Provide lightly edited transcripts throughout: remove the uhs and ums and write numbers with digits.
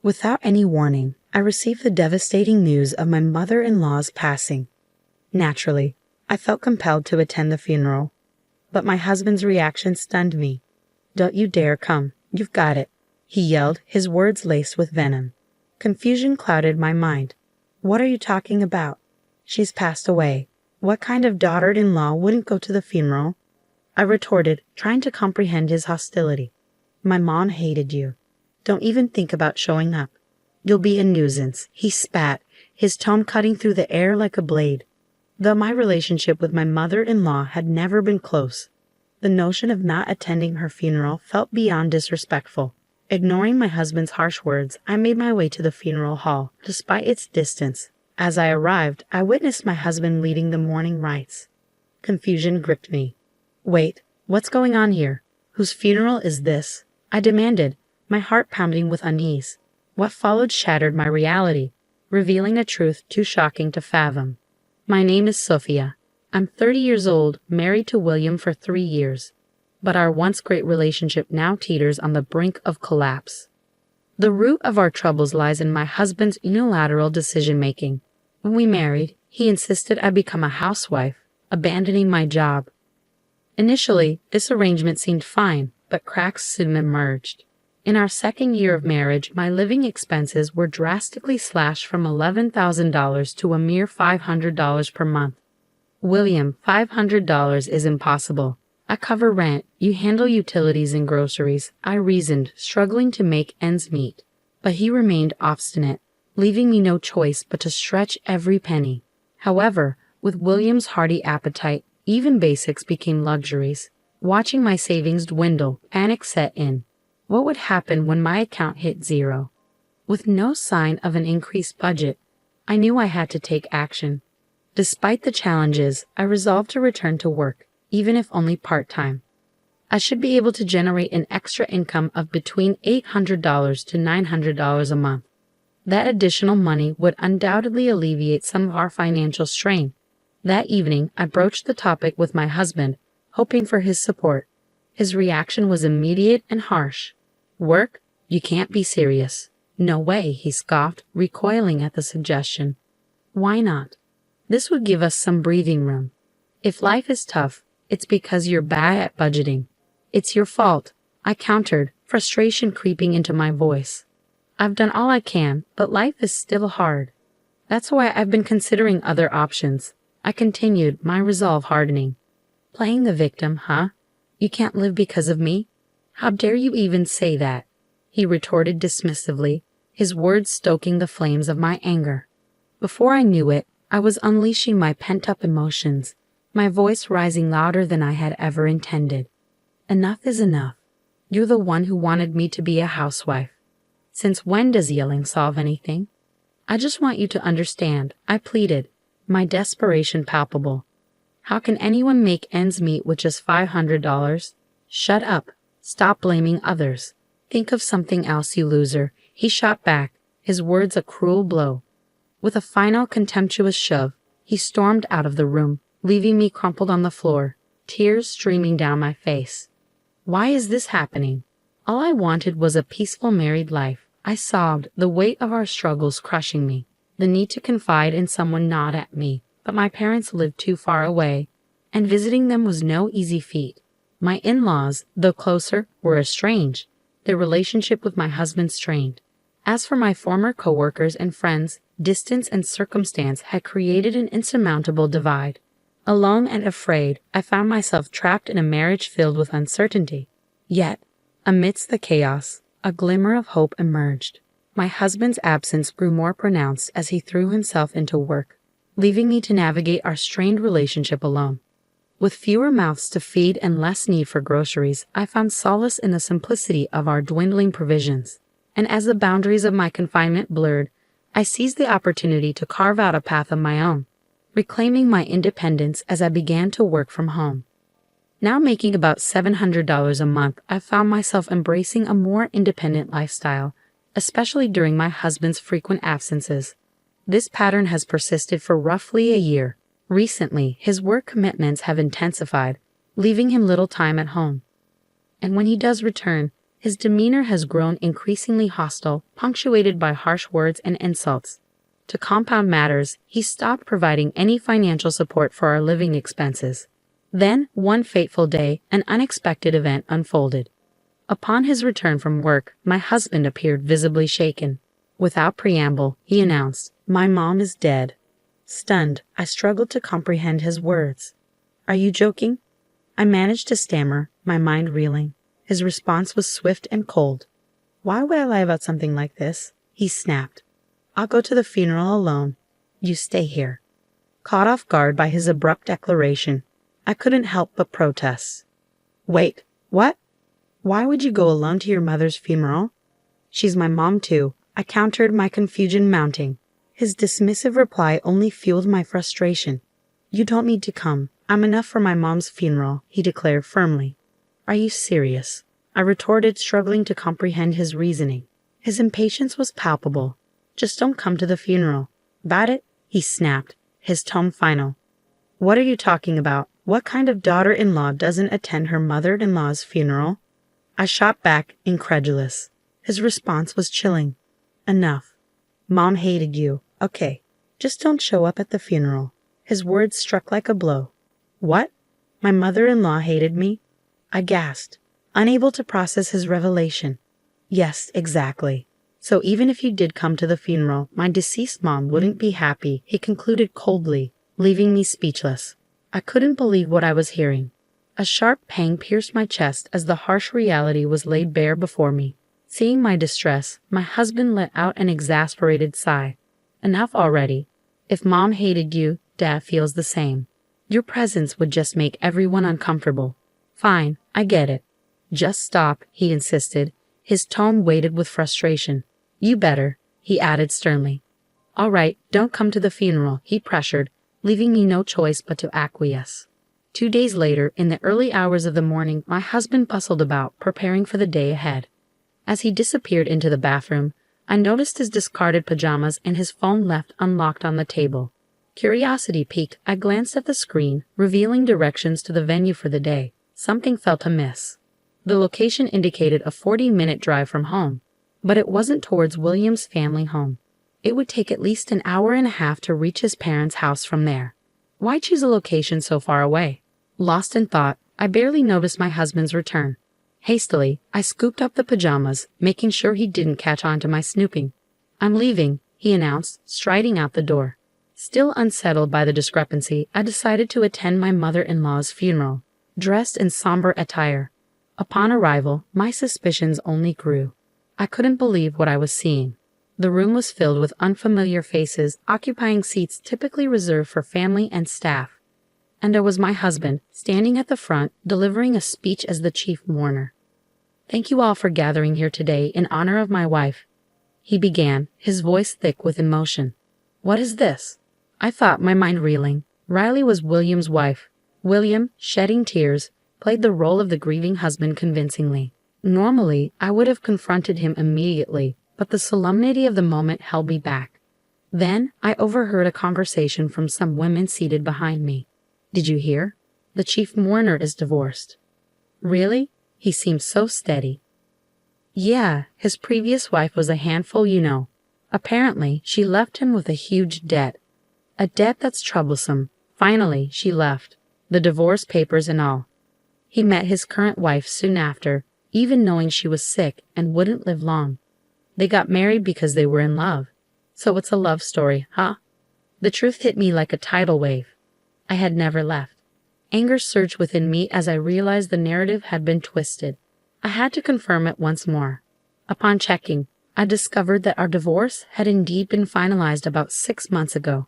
Without any warning, I received the devastating news of my mother-in-law's passing. Naturally, I felt compelled to attend the funeral, but my husband's reaction stunned me. "Don't you dare come, you've got it," he yelled, his words laced with venom. Confusion clouded my mind. "What are you talking about? She's passed away. What kind of daughter-in-law wouldn't go to the funeral?" I retorted, trying to comprehend his hostility. "My mom hated you. Don't even think about showing up. You'll be a nuisance," he spat, his tone cutting through the air like a blade. Though my relationship with my mother-in-law had never been close, the notion of not attending her funeral felt beyond disrespectful. Ignoring my husband's harsh words, I made my way to the funeral hall, despite its distance. As I arrived, I witnessed my husband leading the mourning rites. Confusion gripped me. "Wait, what's going on here? Whose funeral is this?" I demanded, my heart pounding with unease. What followed shattered my reality, revealing a truth too shocking to fathom. "My name is Sophia. I'm 30 years old, married to William for 3 years. But our once great relationship now teeters on the brink of collapse. The root of our troubles lies in my husband's unilateral decision-making. When we married, he insisted I become a housewife, abandoning my job. Initially, this arrangement seemed fine, but cracks soon emerged. In our second year of marriage, my living expenses were drastically slashed from $11,000 to a mere $500 per month. "William, $500 is impossible. I cover rent, you handle utilities and groceries," I reasoned, struggling to make ends meet. But he remained obstinate, leaving me no choice but to stretch every penny. However, with William's hearty appetite, even basics became luxuries. Watching my savings dwindle, panic set in. What would happen when my account hit zero? With no sign of an increased budget, I knew I had to take action. Despite the challenges, I resolved to return to work, even if only part-time. I should be able to generate an extra income of between $800 to $900 a month. That additional money would undoubtedly alleviate some of our financial strain. That evening, I broached the topic with my husband, hoping for his support. His reaction was immediate and harsh. "Work? You can't be serious." "No way," he scoffed, recoiling at the suggestion. "Why not? This would give us some breathing room. If life is tough, it's because you're bad at budgeting. It's your fault," I countered, frustration creeping into my voice. "I've done all I can, but life is still hard. That's why I've been considering other options," I continued, my resolve hardening. "Playing the victim, huh? You can't live because of me? How dare you even say that?" he retorted dismissively, his words stoking the flames of my anger. Before I knew it, I was unleashing my pent-up emotions, my voice rising louder than I had ever intended. "Enough is enough. You're the one who wanted me to be a housewife. Since when does yelling solve anything? I just want you to understand," I pleaded, my desperation palpable. "How can anyone make ends meet with just $500? Shut up. Stop blaming others. Think of something else, you loser," he shot back, his words a cruel blow. With a final contemptuous shove, he stormed out of the room, leaving me crumpled on the floor, tears streaming down my face. Why is this happening? All I wanted was a peaceful married life. I sobbed, the weight of our struggles crushing me, the need to confide in someone gnawed at me. But my parents lived too far away, and visiting them was no easy feat. My in-laws, though closer, were estranged, their relationship with my husband strained. As for my former co-workers and friends, distance and circumstance had created an insurmountable divide. Alone and afraid, I found myself trapped in a marriage filled with uncertainty. Yet, amidst the chaos, a glimmer of hope emerged. My husband's absence grew more pronounced as he threw himself into work, leaving me to navigate our strained relationship alone. With fewer mouths to feed and less need for groceries, I found solace in the simplicity of our dwindling provisions. And as the boundaries of my confinement blurred, I seized the opportunity to carve out a path of my own, reclaiming my independence as I began to work from home. Now making about $700 a month, I found myself embracing a more independent lifestyle, especially during my husband's frequent absences. This pattern has persisted for roughly a year. Recently, his work commitments have intensified, leaving him little time at home. And when he does return, His demeanor has grown increasingly hostile, punctuated by harsh words and insults. To compound matters, he stopped providing any financial support for our living expenses. Then, one fateful day, an unexpected event unfolded. Upon his return from work, my husband appeared visibly shaken. Without preamble, he announced, "My mom is dead." Stunned, I struggled to comprehend his words. "Are you joking?" I managed to stammer, my mind reeling. His response was swift and cold. "Why would I lie about something like this?" he snapped. "I'll go to the funeral alone. You stay here." Caught off guard by his abrupt declaration, I couldn't help but protest. "Wait, what? Why would you go alone to your mother's funeral?" "She's my mom too," I countered, my confusion mounting. His dismissive reply only fueled my frustration. "You don't need to come. I'm enough for my mom's funeral," he declared firmly. "Are you serious?" I retorted, struggling to comprehend his reasoning. His impatience was palpable. "Just don't come to the funeral. Got it?" he snapped, his tone final. "What are you talking about? What kind of daughter-in-law doesn't attend her mother-in-law's funeral?" I shot back, incredulous. His response was chilling. "Enough. Mom hated you. Okay. Just don't show up at the funeral." His words struck like a blow. "What? My mother-in-law hated me?" I gasped, unable to process his revelation. "Yes, exactly. So even if you did come to the funeral, my deceased mom wouldn't be happy," he concluded coldly, leaving me speechless. I couldn't believe what I was hearing. A sharp pang pierced my chest as the harsh reality was laid bare before me. Seeing my distress, my husband let out an exasperated sigh. "Enough already. If Mom hated you, Dad feels the same. Your presence would just make everyone uncomfortable." "Fine, I get it. Just stop," he insisted, his tone weighted with frustration. "You better," he added sternly. "All right, don't come to the funeral," he pressured, leaving me no choice but to acquiesce. 2 days later, in the early hours of the morning, my husband bustled about, preparing for the day ahead. As he disappeared into the bathroom, I noticed his discarded pajamas and his phone left unlocked on the table. Curiosity piqued, I glanced at the screen, revealing directions to the venue for the day. Something felt amiss. The location indicated a 40-minute drive from home, but it wasn't towards William's family home. It would take at least an hour and a half to reach his parents' house from there. Why choose a location so far away? Lost in thought, I barely noticed my husband's return. Hastily, I scooped up the pajamas, making sure he didn't catch on to my snooping. "I'm leaving," he announced, striding out the door. Still unsettled by the discrepancy, I decided to attend my mother-in-law's funeral, dressed in somber attire. Upon arrival, my suspicions only grew. I couldn't believe what I was seeing. The room was filled with unfamiliar faces, occupying seats typically reserved for family and staff. And there was my husband, standing at the front, delivering a speech as the chief mourner. "Thank you all for gathering here today in honor of my wife," he began, his voice thick with emotion. "What is this?" I thought, my mind reeling. Riley was William's wife. William, shedding tears, played the role of the grieving husband convincingly. Normally, I would have confronted him immediately, but the solemnity of the moment held me back. Then, I overheard a conversation from some women seated behind me. "Did you hear? The chief mourner is divorced." "Really?" He seemed so steady. "Yeah, his previous wife was a handful, you know. Apparently, she left him with a huge debt. A debt that's troublesome. Finally, she left. The divorce papers and all. He met his current wife soon after, even knowing she was sick and wouldn't live long. They got married because they were in love. So it's a love story, huh?" The truth hit me like a tidal wave. I had never left. Anger surged within me as I realized the narrative had been twisted. I had to confirm it once more. Upon checking, I discovered that our divorce had indeed been finalized about 6 months ago.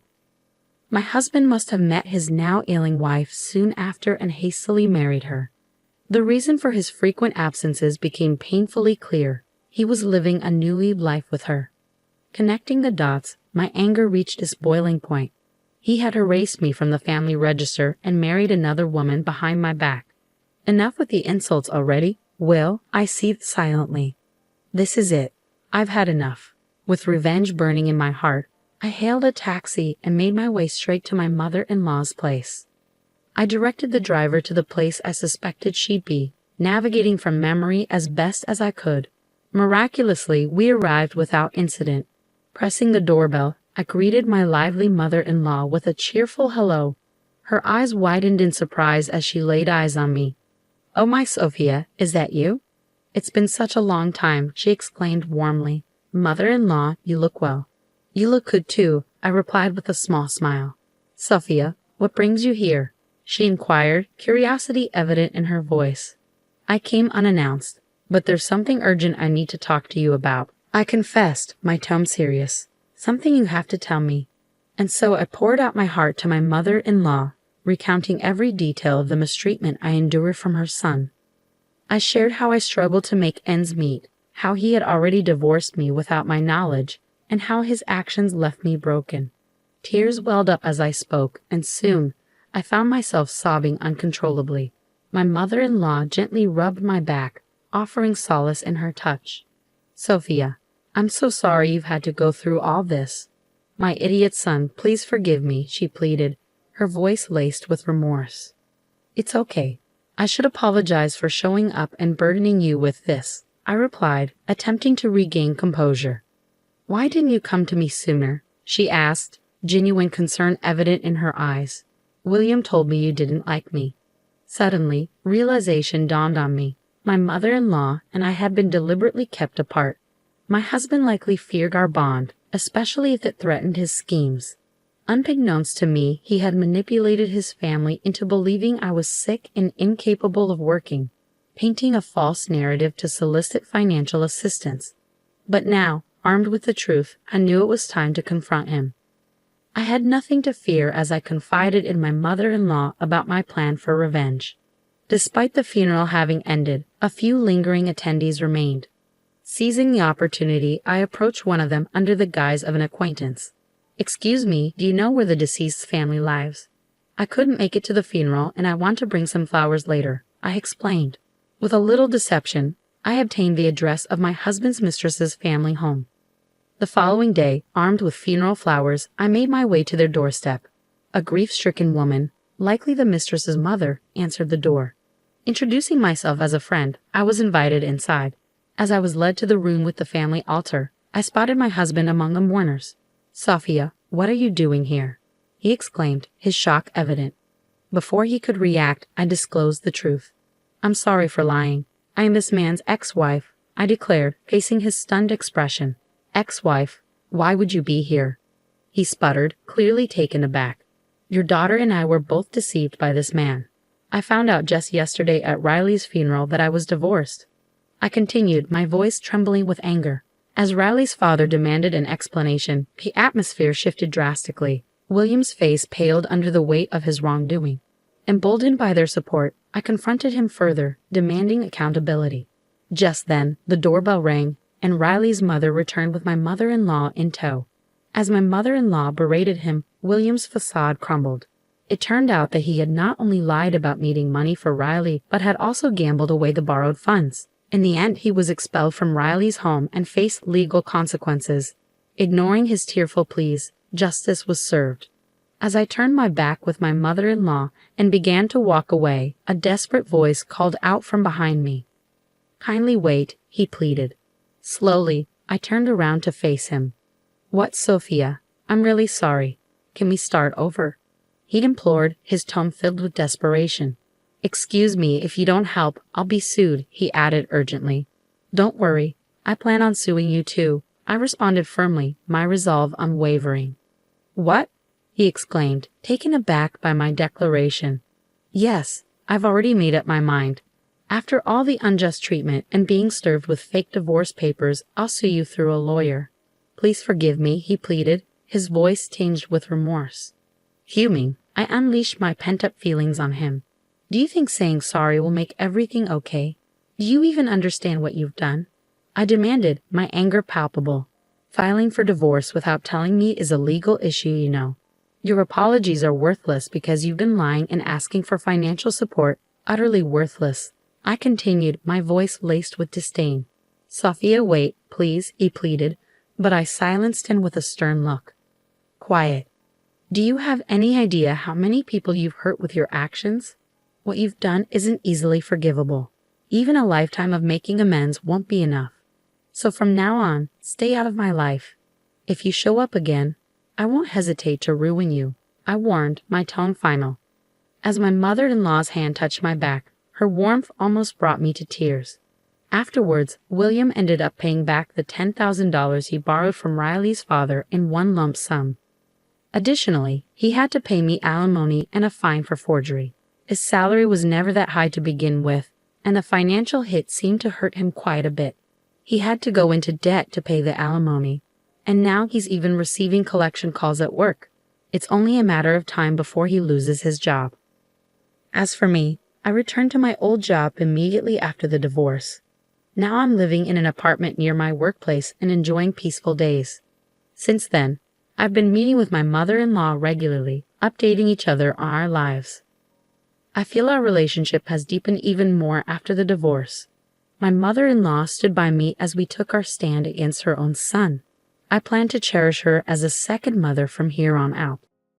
My husband must have met his now ailing wife soon after and hastily married her. The reason for his frequent absences became painfully clear. He was living a new life with her. Connecting the dots, my anger reached its boiling point. He had erased me from the family register and married another woman behind my back. Enough with the insults already. "Will," I seethed silently. "This is it. I've had enough." With revenge burning in my heart, I hailed a taxi and made my way straight to my mother-in-law's place. I directed the driver to the place I suspected she'd be, navigating from memory as best as I could. Miraculously, we arrived without incident. Pressing the doorbell, I greeted my lively mother-in-law with a cheerful hello. Her eyes widened in surprise as she laid eyes on me. "Oh, my Sophia, is that you? It's been such a long time," she exclaimed warmly. "Mother-in-law, you look well." "You look good too," I replied with a small smile. "Sophia, what brings you here?" she inquired, curiosity evident in her voice. "I came unannounced, but there's something urgent I need to talk to you about," I confessed, my tone serious. "Something you have to tell me." And so I poured out my heart to my mother-in-law, recounting every detail of the mistreatment I endured from her son. I shared how I struggled to make ends meet, how he had already divorced me without my knowledge, and how his actions left me broken. Tears welled up as I spoke, and soon I found myself sobbing uncontrollably. My mother-in-law gently rubbed my back, offering solace in her touch. "Sophia, I'm so sorry you've had to go through all this. My idiot son, please forgive me," she pleaded, her voice laced with remorse. "It's okay. I should apologize for showing up and burdening you with this," I replied, attempting to regain composure. "Why didn't you come to me sooner?" she asked, genuine concern evident in her eyes. "William told me you didn't like me." Suddenly, realization dawned on me. My mother-in-law and I had been deliberately kept apart. My husband likely feared our bond, especially if it threatened his schemes. Unbeknownst to me, he had manipulated his family into believing I was sick and incapable of working, painting a false narrative to solicit financial assistance. But now, armed with the truth, I knew it was time to confront him. I had nothing to fear as I confided in my mother-in-law about my plan for revenge. Despite the funeral having ended, a few lingering attendees remained. Seizing the opportunity, I approached one of them under the guise of an acquaintance. "Excuse me, do you know where the deceased's family lives? I couldn't make it to the funeral and I want to bring some flowers later," I explained. With a little deception, I obtained the address of my husband's mistress's family home. The following day, armed with funeral flowers, I made my way to their doorstep. A grief-stricken woman, likely the mistress's mother, answered the door. Introducing myself as a friend, I was invited inside. As I was led to the room with the family altar, I spotted my husband among the mourners. "Sophia, what are you doing here?" he exclaimed, his shock evident. Before he could react, I disclosed the truth. "I'm sorry for lying. I am this man's ex-wife," I declared, facing his stunned expression. "Ex-wife? Why would you be here?" he sputtered, clearly taken aback. "Your daughter and I were both deceived by this man. I found out just yesterday at Riley's funeral that I was divorced," I continued, my voice trembling with anger. As Riley's father demanded an explanation, the atmosphere shifted drastically. William's face paled under the weight of his wrongdoing. Emboldened by their support, I confronted him further, demanding accountability. Just then, the doorbell rang, and Riley's mother returned with my mother-in-law in tow. As my mother-in-law berated him, William's facade crumbled. It turned out that he had not only lied about needing money for Riley, but had also gambled away the borrowed funds. In the end, he was expelled from Riley's home and faced legal consequences. Ignoring his tearful pleas, justice was served. As I turned my back with my mother-in-law and began to walk away, a desperate voice called out from behind me. "Kindly wait," he pleaded. Slowly, I turned around to face him. "What, Sophia? I'm really sorry. Can we start over?" he implored, his tone filled with desperation. "Excuse me, if you don't help, I'll be sued," he added urgently. "Don't worry. I plan on suing you too," I responded firmly, my resolve unwavering. "What?" he exclaimed, taken aback by my declaration. "Yes, I've already made up my mind. After all the unjust treatment and being served with fake divorce papers, I'll sue you through a lawyer." "Please forgive me," he pleaded, his voice tinged with remorse. Fuming, I unleashed my pent-up feelings on him. "Do you think saying sorry will make everything okay? Do you even understand what you've done?" I demanded, my anger palpable. "Filing for divorce without telling me is a legal issue, you know. Your apologies are worthless because you've been lying and asking for financial support, utterly worthless," I continued, my voice laced with disdain. "Sophia, wait, please," he pleaded, but I silenced him with a stern look. "Quiet. Do you have any idea how many people you've hurt with your actions? What you've done isn't easily forgivable. Even a lifetime of making amends won't be enough. So from now on, stay out of my life. If you show up again, I won't hesitate to ruin you, I warned, my tone final. As my mother-in-law's hand touched my back, her warmth almost brought me to tears. Afterwards, William ended up paying back the $10,000 he borrowed from Riley's father in one lump sum. Additionally, he had to pay me alimony and a fine for forgery. His salary was never that high to begin with, and the financial hit seemed to hurt him quite a bit. He had to go into debt to pay the alimony, and now he's even receiving collection calls at work. It's only a matter of time before he loses his job. As for me, I returned to my old job immediately after the divorce. Now I'm living in an apartment near my workplace and enjoying peaceful days. Since then, I've been meeting with my mother-in-law regularly, updating each other on our lives. I feel our relationship has deepened even more after the divorce. My mother-in-law stood by me as we took our stand against her own son. I plan to cherish her as a second mother from here on out.